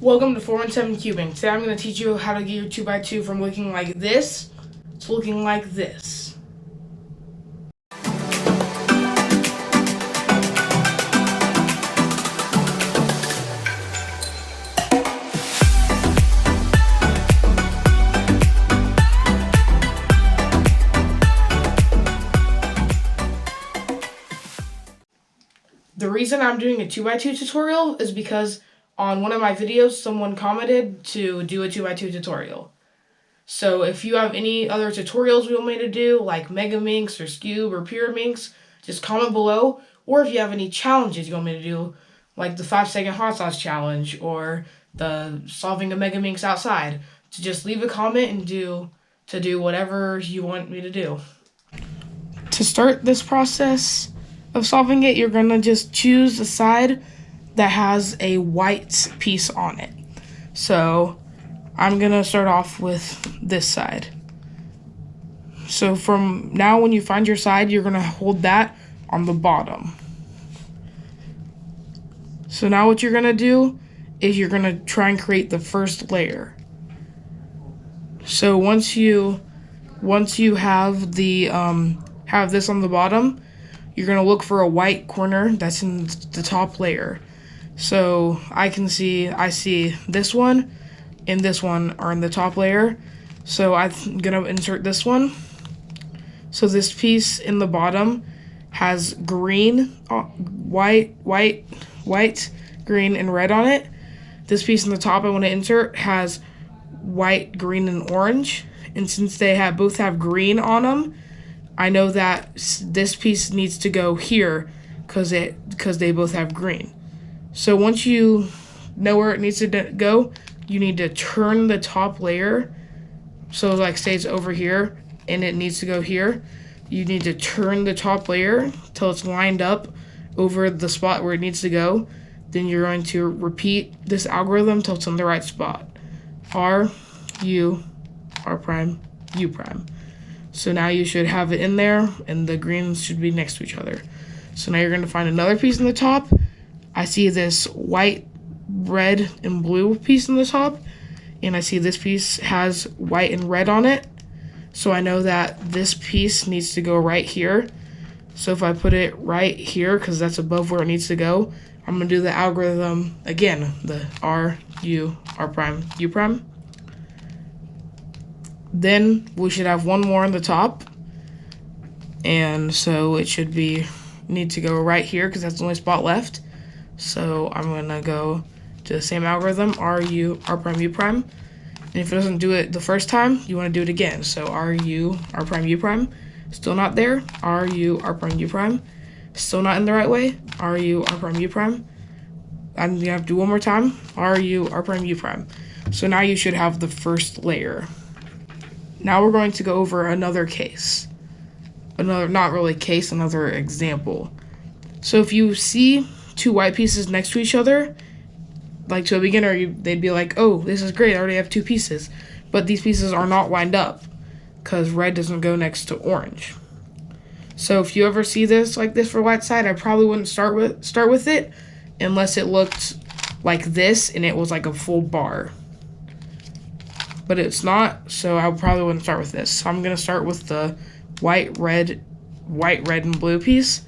Welcome to 417 Cubing. Today I'm going to teach you how to get your 2x2 from looking like this to looking like this. The reason I'm doing a 2x2 tutorial is because on one of my videos, someone commented to do a 2x2 tutorial. So if you have any other tutorials you want me to do, like Mega Minx or Scube or Pure Minx, just comment below. Or if you have any challenges you want me to do, like the 5-second hot sauce challenge or the solving a Mega Minx outside, to just leave a comment and do whatever you want me to do. To start this process of solving it, you're gonna just choose a side that has a white piece on it. So I'm gonna start off with this side. So from now, when you find your side, you're gonna hold that on the bottom. So now what you're gonna do is you're gonna try and create the first layer. So once you have the have this on the bottom, you're gonna look for a white corner that's in the top layer. So I see this one and this one are in the top layer. So I'm gonna insert this one. So this piece in the bottom has green, white, green, and red on it. This piece in the top I want to insert has white, green, and orange. And since they both have green on them, I know that this piece needs to go here because they both have green. So once you know where it needs to go, you need to turn the top layer. So like say it's over here and it needs to go here. You need to turn the top layer till it's lined up over the spot where it needs to go. Then you're going to repeat this algorithm till it's in the right spot. R, U, R prime, U prime. So now you should have it in there and the greens should be next to each other. So now you're going to find another piece in the top. I see this white, red, and blue piece in the top, and I see this piece has white and red on it. So I know that this piece needs to go right here. So if I put it right here, because that's above where it needs to go, I'm going to do the algorithm again, the R, U, R prime, U prime. Then we should have one more on the top, and so it should need to go right here because that's the only spot left. So I'm gonna go to the same algorithm, R, U, R prime, U prime. And if it doesn't do it the first time, you want to do it again. So R, U, R prime, U prime. Still not there. R, U, R prime, U prime. Still not in the right way. R, U, R prime, U prime. I'm gonna have to do one more time. R, U, R prime, U prime. So now you should have the first layer. Now we're going to go over another case. Another example. So if you see two white pieces next to each other, like to a beginner, they'd be like, oh, this is great, I already have two pieces. But these pieces are not lined up because red doesn't go next to orange. So if you ever see this like this for white side, I probably wouldn't start with it unless it looked like this and it was like a full bar. But it's not, so I probably wouldn't start with this. So I'm gonna start with the white, red, and blue piece.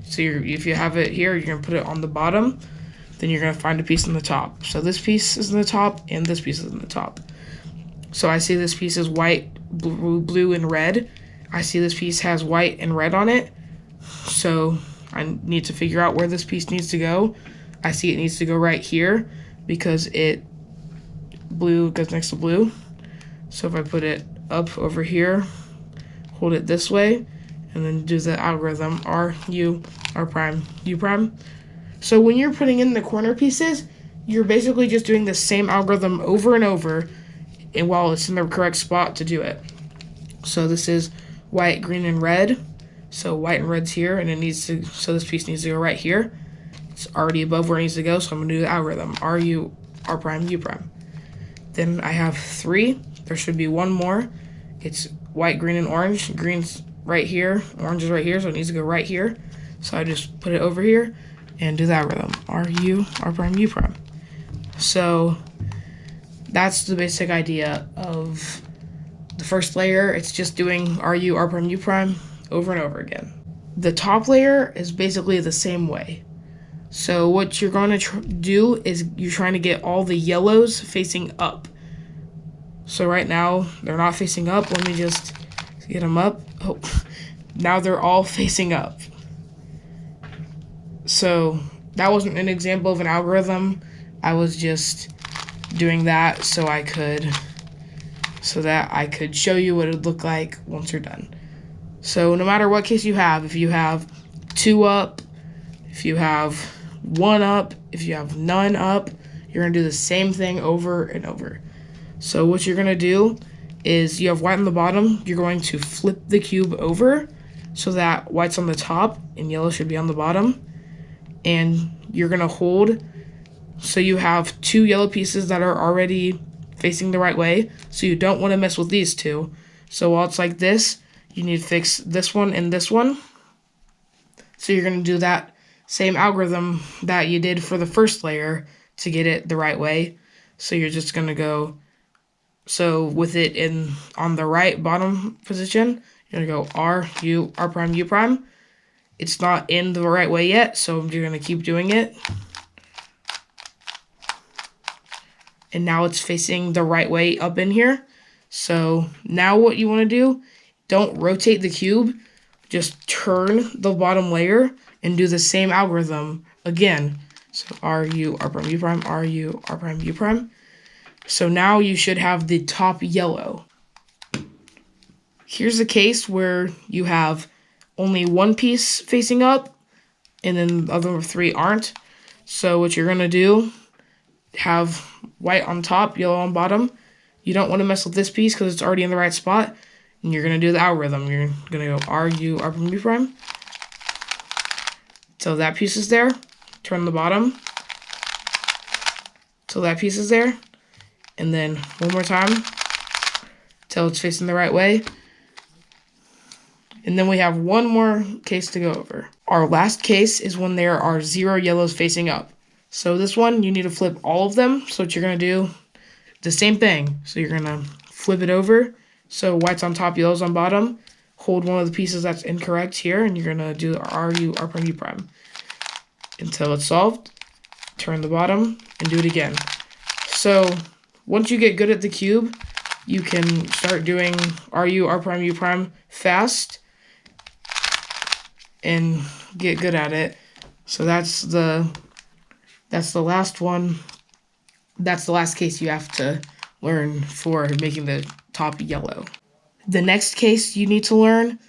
So if you have it here, you're gonna put it on the bottom. Then you're gonna find a piece in the top. So this piece is in the top, and this piece is in the top. So I see this piece is white, blue, and red. I see this piece has white and red on it. So I need to figure out where this piece needs to go. I see it needs to go right here because blue goes next to blue. So if I put it up over here, hold it this way, and then do the algorithm R, U, R prime, U prime. So when you're putting in the corner pieces, you're basically just doing the same algorithm over and over, and while it's in the correct spot to do it. So this is white, green, and red. So white and red's here, and so this piece needs to go right here. It's already above where it needs to go, so I'm gonna do the algorithm R, U, R prime, U prime. Then I have 3. There should be one more. It's white, green, and orange. Green's right here, orange is right here, so it needs to go right here. So I just put it over here and do the algorithm. R, U, R prime, U prime. So that's the basic idea of the first layer. It's just doing RU, R prime, U prime over and over again. The top layer is basically the same way. So what you're going to do is you're trying to get all the yellows facing up. So right now, they're not facing up. Let me just get them up. Oh, now they're all facing up. So that wasn't an example of an algorithm. I was just doing that so that I could show you what it would look like once you're done. So no matter what case you have, if you have 2 up, if you have 1 up, if you have none up, you're going to do the same thing over and over. So what you're going to do is you have white on the bottom. You're going to flip the cube over so that white's on the top and yellow should be on the bottom. And you're going to hold, so you have 2 yellow pieces that are already facing the right way. So you don't want to mess with these 2. So while it's like this, you need to fix this one and this one. So you're going to do that same algorithm that you did for the first layer to get it the right way. So you're just going to go, so with it on the right bottom position, you're going to go R, U, R prime, U prime. It's not in the right way yet, so you're going to keep doing it. And now it's facing the right way up in here. So now what you want to do, don't rotate the cube, just turn the bottom layer and do the same algorithm again. So R, U, R prime, U prime, R, U, R prime, U prime. So now you should have the top yellow. Here's a case where you have only 1 piece facing up and then the other 3 aren't. So what you're going to do, have white on top, yellow on bottom. You don't want to mess with this piece because it's already in the right spot. And you're going to do the algorithm. You're going to go R, U, R prime, U prime. So that piece is there. Turn the bottom. So that piece is there. And then one more time till it's facing the right way. And then we have one more case to go over. Our last case is when there are 0 yellows facing up. So this one, you need to flip all of them. So what you're going to do, the same thing. So you're going to flip it over. So white's on top, yellow's on bottom. Hold one of the pieces that's incorrect here, and you're going to do R, U, R prime, U prime until it's solved. Turn the bottom and do it again. So once you get good at the cube, you can start doing R, U, R prime, U prime fast and get good at it. So that's the last one. That's the last case you have to learn for making the top yellow. The next case you need to learn,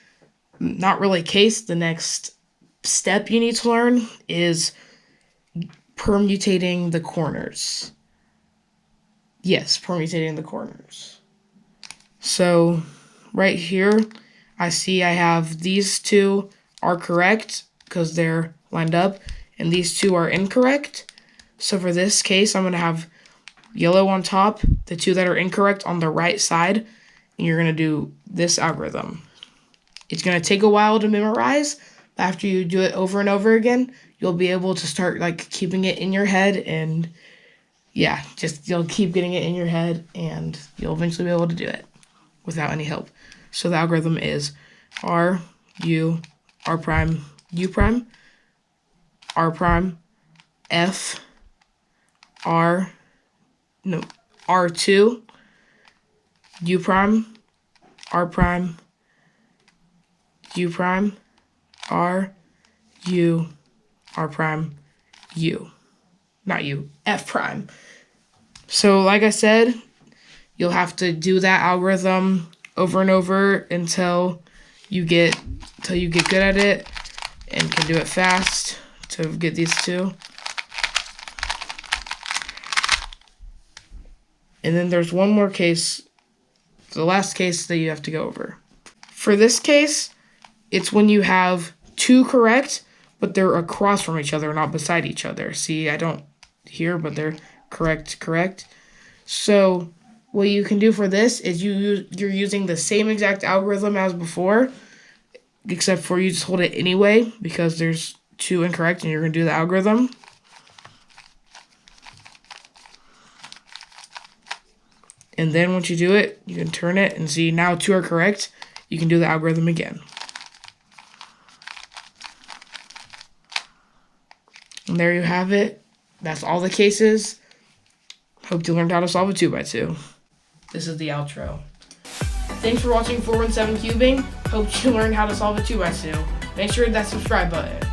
not really case, the next step you need to learn is permutating the corners. Yes, permutating the corners. So right here, I see I have these 2 are correct because they're lined up, and these 2 are incorrect. So for this case, I'm going to have yellow on top, the 2 that are incorrect on the right side, and you're going to do this algorithm. It's going to take a while to memorize, but after you do it over and over again, you'll be able to start like keeping it in your head, and yeah, just you'll keep getting it in your head, and you'll eventually be able to do it without any help. So the algorithm is R, U, R prime, U prime, R prime, F, R2, U prime, R prime, U prime, R, U, R prime, U. Not U, F prime. So like I said, you'll have to do that algorithm over and over until you get good at it and can do it fast to get these 2. And then there's one more case, the last case that you have to go over. For this case, it's when you have 2 correct, but they're across from each other, not beside each other. See, I don't here, but they're correct. So what you can do for this is you're using the same exact algorithm as before, except for you just hold it anyway because there's 2 incorrect and you're going to do the algorithm. And then once you do it, you can turn it and see now 2 are correct. You can do the algorithm again. And there you have it. That's all the cases. Hope you learned how to solve a 2x2. This is the outro. Thanks for watching 417 Cubing. Hope you learned how to solve a 2x2. Make sure to hit that subscribe button.